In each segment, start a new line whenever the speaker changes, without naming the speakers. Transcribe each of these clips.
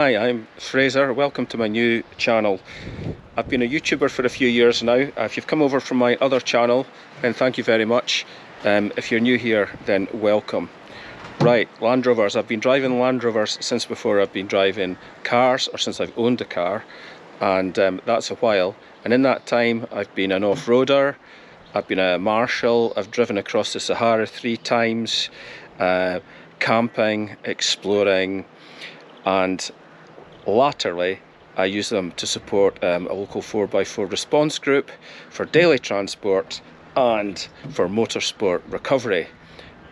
Hi, I'm Fraser. Welcome to my new channel. I've been a YouTuber for a few years now. If you've come over from my other channel, then thank you very much. If you're new here, then welcome. Right, Land Rovers. I've been driving Land Rovers since before I've been driving cars, or since I've owned a car, and that's a while. And in that time, I've been an off-roader, I've been a marshal, I've driven across the Sahara 3 times, camping, exploring, and latterly I use them to support a local 4x4 response group for daily transport and for motorsport recovery.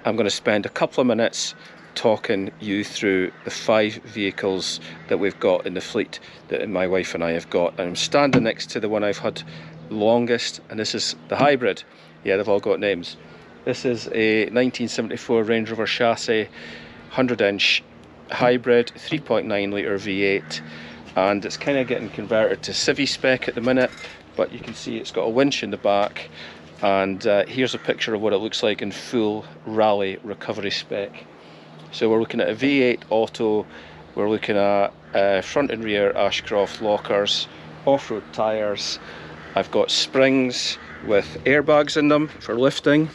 I'm going to spend a couple of minutes talking you through the 5 vehicles that we've got in the fleet that my wife and I have got. And I'm standing next to the one I've had longest, and this is the hybrid. Yeah, they've all got names. This is a 1974 Range Rover chassis, 100-inch hybrid, 3.9 litre V8, and it's kind of getting converted to civvy spec at the minute, but you can see it's got a winch in the back, and here's a picture of what it looks like in full rally recovery spec. So we're looking at a V8 auto, we're looking at front and rear Ashcroft lockers, off-road tyres. I've got springs with airbags in them for lifting.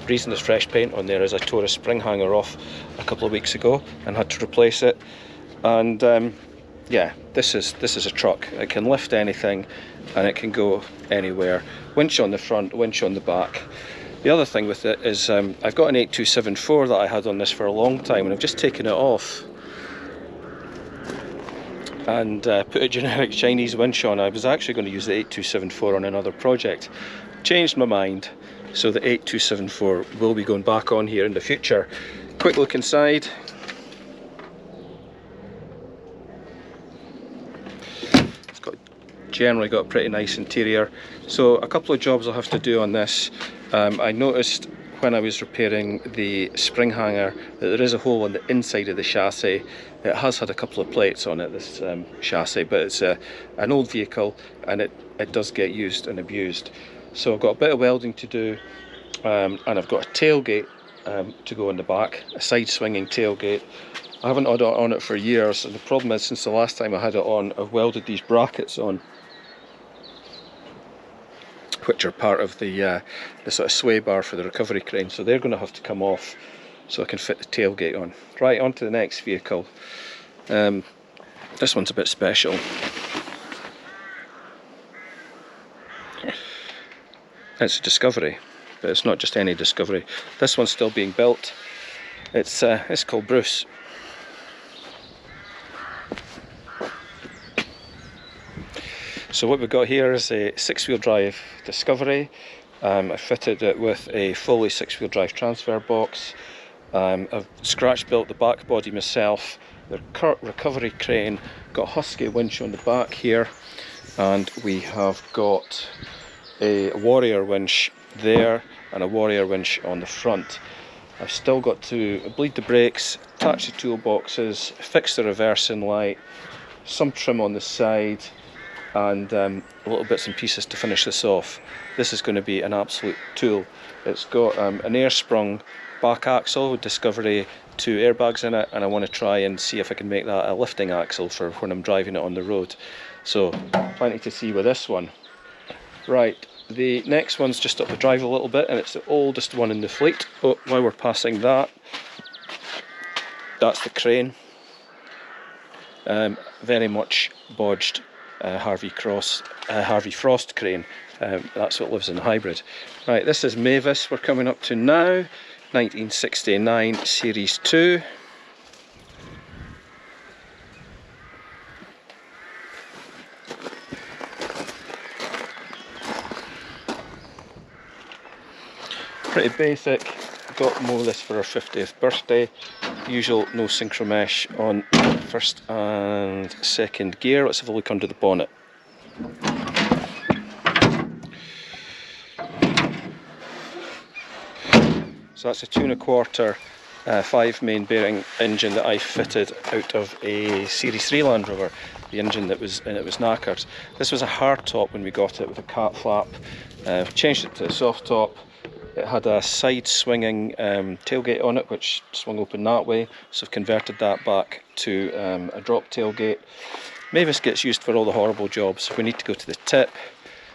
Reason there's fresh paint on there is I tore a spring hanger off a couple of weeks ago and had to replace it. And yeah, this is a truck. It can lift anything and it can go anywhere. Winch on the front, winch on the back. The other thing with it is I've got an 8274 that I had on this for a long time, and I've just taken it off and put a generic Chinese winch on. I was actually going to use the 8274 on another project. Changed my mind. So the 8274 will be going back on here in the future. Quick look inside. It's generally got a pretty nice interior. So a couple of jobs I'll have to do on this. I noticed when I was repairing the spring hanger that there is a hole on the inside of the chassis. It has had a couple of plates on it, this chassis, but it's an old vehicle and it does get used and abused. So I've got a bit of welding to do, and I've got a tailgate to go in the back, a side swinging tailgate. I haven't had it on it for years, and the problem is since the last time I had it on, I've welded these brackets on, which are part of the sort of sway bar for the recovery crane, so they're going to have to come off so I can fit the tailgate on. Right, on to the next vehicle. This one's a bit special. It's a Discovery, but it's not just any Discovery. This one's still being built. It's called Bruce. So what we've got here is a 6-wheel drive Discovery. I fitted it with a fully 6-wheel drive transfer box. I've scratch built the back body myself. The recovery crane, got a Husky winch on the back here, and we have got a Warrior winch there and a Warrior winch on the front. I've still got to bleed the brakes, attach the toolboxes, fix the reversing light, some trim on the side, and little bits and pieces to finish this off. This is going to be an absolute tool. It's got an air sprung back axle with Discovery 2 airbags in it, and I want to try and see if I can make that a lifting axle for when I'm driving it on the road. So plenty to see with this one. Right, the next one's just up the drive a little bit, and it's the oldest one in the fleet. Oh, while we're passing that, that's the crane. Very much bodged Harvey Frost crane. That's what lives in the hybrid. Right, this is Mavis we're coming up to now, 1969 Series 2. Pretty basic. Got more of this for our 50th birthday. Usual no synchro mesh on first and second gear. Let's have a look under the bonnet. So that's a 2 1/4 5 main bearing engine that I fitted out of a Series 3 Land Rover. The engine that was in it was knackered. This was a hard top when we got it with a cat flap. Changed it to a soft top. It had a side swinging tailgate on it, which swung open that way, so I've converted that back to a drop tailgate. Mavis gets used for all the horrible jobs. If we need to go to the tip,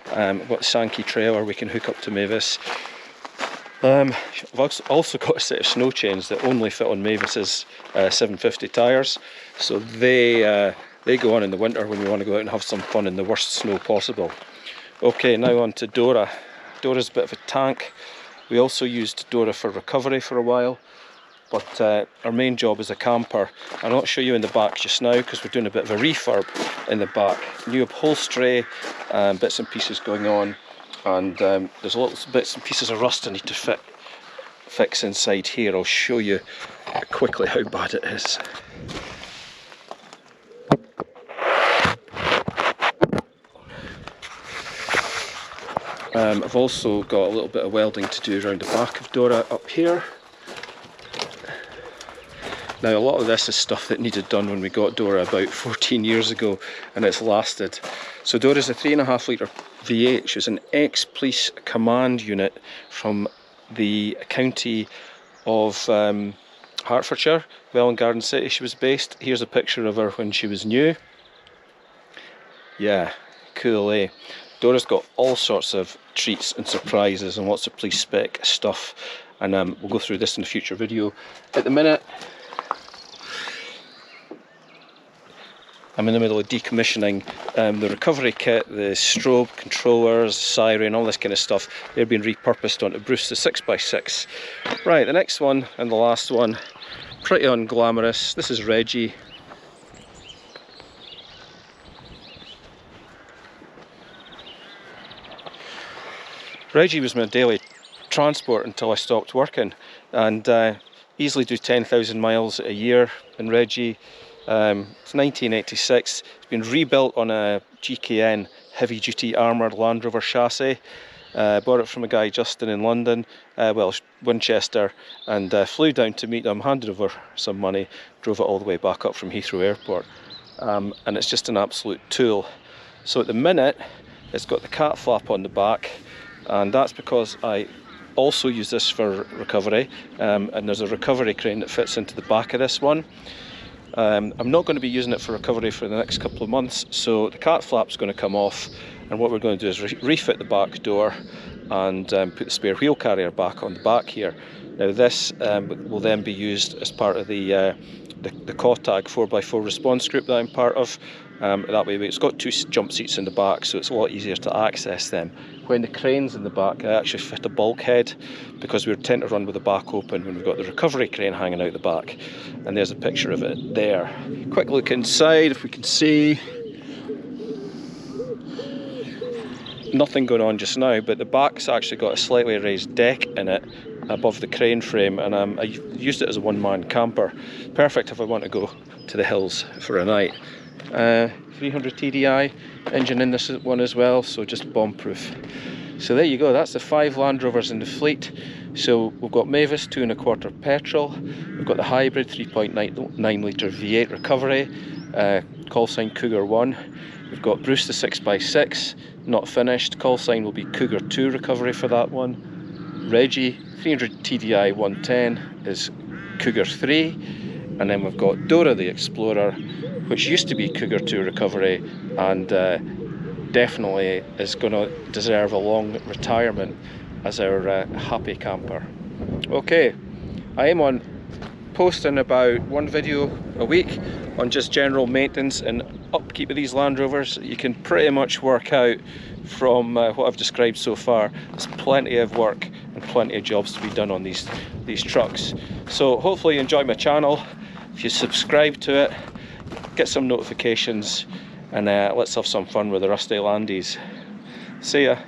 we've got the Sankey trailer we can hook up to Mavis. I've also got a set of snow chains that only fit on Mavis's 750 tyres, so they go on in the winter when we want to go out and have some fun in the worst snow possible. Okay, now on to Dora. Dora's a bit of a tank. We also used Dora for recovery for a while, but our main job is a camper. I'll not show you in the back just now because we're doing a bit of a refurb in the back. New upholstery, bits and pieces going on, and there's little bits and pieces of rust I need to fix inside here. I'll show you quickly how bad it is. I've also got a little bit of welding to do around the back of Dora up here. Now, a lot of this is stuff that needed done when we got Dora about 14 years ago, and it's lasted. So Dora's a 3.5 litre V8. She was an ex-police command unit from the county of Hertfordshire, Welwyn Garden City she was based. Here's a picture of her when she was new. Yeah, cool, eh? Dora's got all sorts of treats and surprises and lots of police spec stuff, and we'll go through this in a future video. At the minute, I'm in the middle of decommissioning the recovery kit, the strobe, controllers, siren, all this kind of stuff. They're being repurposed onto Bruce the 6x6. Right, the next one and the last one, pretty unglamorous. This is Reggie. Reggie was my daily transport until I stopped working, and easily do 10,000 miles a year in Reggie. It's 1986. It's been rebuilt on a GKN heavy duty armoured Land Rover chassis. Bought it from a guy, Justin, in London, Winchester, and flew down to meet him, handed over some money, drove it all the way back up from Heathrow Airport, and it's just an absolute tool. So at the minute it's got the cat flap on the back, and that's because I also use this for recovery, and there's a recovery crane that fits into the back of this one. I'm not going to be using it for recovery for the next couple of months, so the cat flap's going to come off, and what we're going to do is refit the back door and put the spare wheel carrier back on the back here. Now this will then be used as part of the COTAG 4x4 response group that I'm part of. That way it's got 2 jump seats in the back, so it's a lot easier to access them. When the crane's in the back, I actually fit a bulkhead because we tend to run with the back open when we've got the recovery crane hanging out the back. And there's a picture of it there. Quick look inside if we can see. Nothing going on just now, but the back's actually got a slightly raised deck in it above the crane frame, and I used it as a one-man camper. Perfect if I want to go to the hills for a night. 300 TDI engine in this one as well, so just bomb-proof. So there you go, that's the 5 Land Rovers in the fleet. So we've got Mavis 2.25 petrol, we've got the hybrid 3.9 litre V8 recovery, call sign Cougar 1. We've got Bruce the 6x6, not finished, call sign will be Cougar 2 recovery for that one. Reggie 300 TDI 110 is Cougar 3, and then we've got Dora the Explorer, which used to be Cougar 2 recovery, and definitely is going to deserve a long retirement as our happy camper. Okay, I am on posting about 1 video a week on just general maintenance and upkeep of these Land Rovers. You can pretty much work out from what I've described so far, there's plenty of work and plenty of jobs to be done on these trucks. So hopefully you enjoy my channel. If you subscribe to it, get some notifications, and let's have some fun with the rusty Landies. See ya.